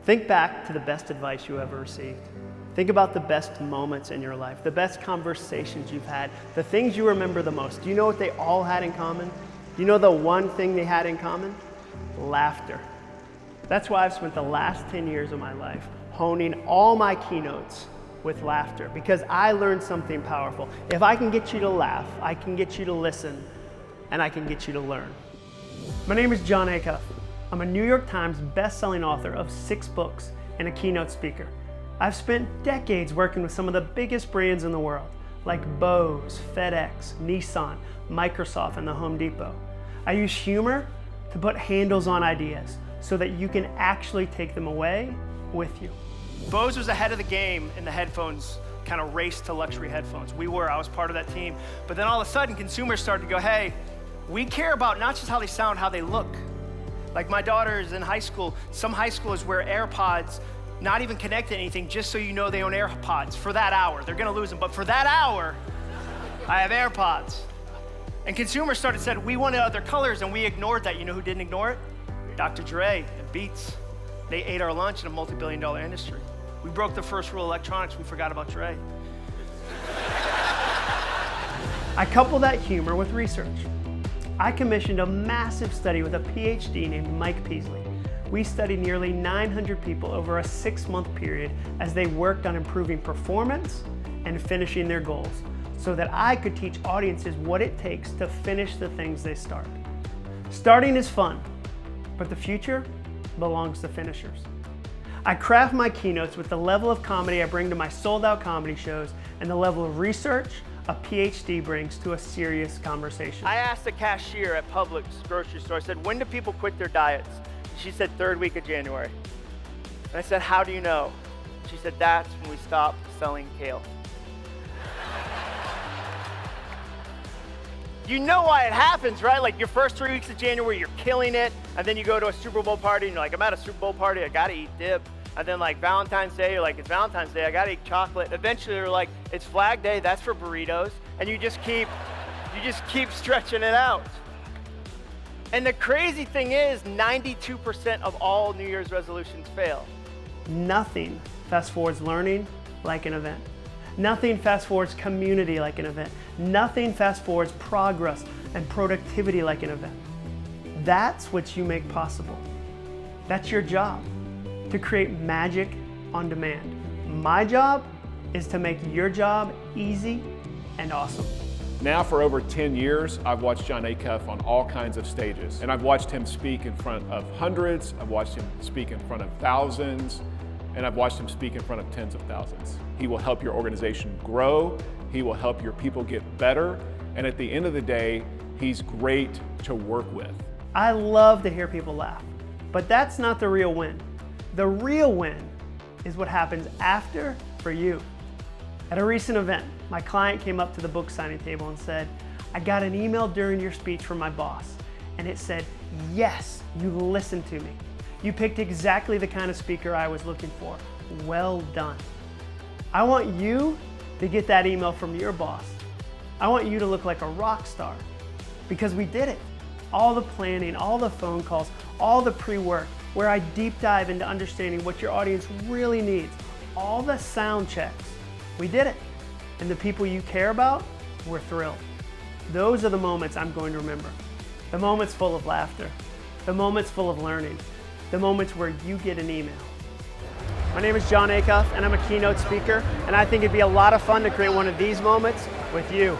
Think back to the best advice you ever received. Think about the best moments in your life, the best conversations you've had, the things you remember the most. Do you know what they all had in common? Do you know the one thing they had in common? Laughter. That's why I've spent the last 10 years of my life honing all my keynotes with laughter, because I learned something powerful. If I can get you to laugh, I can get you to listen, and I can get you to learn. My name is Jon Acuff. I'm a New York Times best-selling author of 6 books and a keynote speaker. I've spent decades working with some of the biggest brands in the world, like Bose, FedEx, Nissan, Microsoft, and the Home Depot. I use humor to put handles on ideas so that you can actually take them away with you. Bose was ahead of the game in the headphones kind of race to luxury headphones. I was part of that team. But then all of a sudden, consumers started to go, hey, we care about not just how they sound, how they look. Like my daughter is in high school. Some high schools wear AirPods, not even connected to anything, just so you know they own AirPods for that hour. They're gonna lose them, but for that hour, I have AirPods. And consumers said, we wanted other colors, and we ignored that. You know who didn't ignore it? Dr. Dre and Beats. They ate our lunch in a multi-billion-dollar industry. We broke the first rule of electronics. We forgot about Dre. I couple that humor with research. I commissioned a massive study with a PhD named Mike Peasley. We studied nearly 900 people over a 6-month period as they worked on improving performance and finishing their goals, so that I could teach audiences what it takes to finish the things they start. Starting is fun, but the future belongs to finishers. I craft my keynotes with the level of comedy I bring to my sold-out comedy shows and the level of research a PhD brings to a serious conversation. I asked the cashier at Publix grocery store, I said, when do people quit their diets? She said, 3rd week of January. And I said, how do you know? She said, that's when we stop selling kale. You know why it happens, right? Like your first 3 weeks of January, you're killing it, and then you go to a Super Bowl party, and you're like, I'm at a Super Bowl party, I gotta eat dip. And then like Valentine's Day, you're like, it's Valentine's Day, I gotta eat chocolate. Eventually you're like, it's Flag Day, that's for burritos. And you just keep stretching it out. And the crazy thing is, 92% of all New Year's resolutions fail. Nothing fast forwards learning like an event. Nothing fast forwards community like an event. Nothing fast forwards progress and productivity like an event. That's what you make possible. That's your job, to create magic on demand. My job is to make your job easy and awesome. Now for over 10 years, I've watched Jon Acuff on all kinds of stages. And I've watched him speak in front of hundreds, I've watched him speak in front of thousands, and I've watched him speak in front of tens of thousands. He will help your organization grow, he will help your people get better, and at the end of the day, he's great to work with. I love to hear people laugh, but that's not the real win. The real win is what happens after for you. At a recent event, my client came up to the book signing table and said, I got an email during your speech from my boss, and it said, yes, you listened to me. You picked exactly the kind of speaker I was looking for. Well done. I want you to get that email from your boss. I want you to look like a rock star, because we did it. All the planning, all the phone calls, all the pre-work, where I deep dive into understanding what your audience really needs, all the sound checks. We did it. And the people you care about were thrilled. Those are the moments I'm going to remember. The moments full of laughter, the moments full of learning, the moments where you get an email. My name is Jon Acuff, and I'm a keynote speaker, and I think it'd be a lot of fun to create one of these moments with you.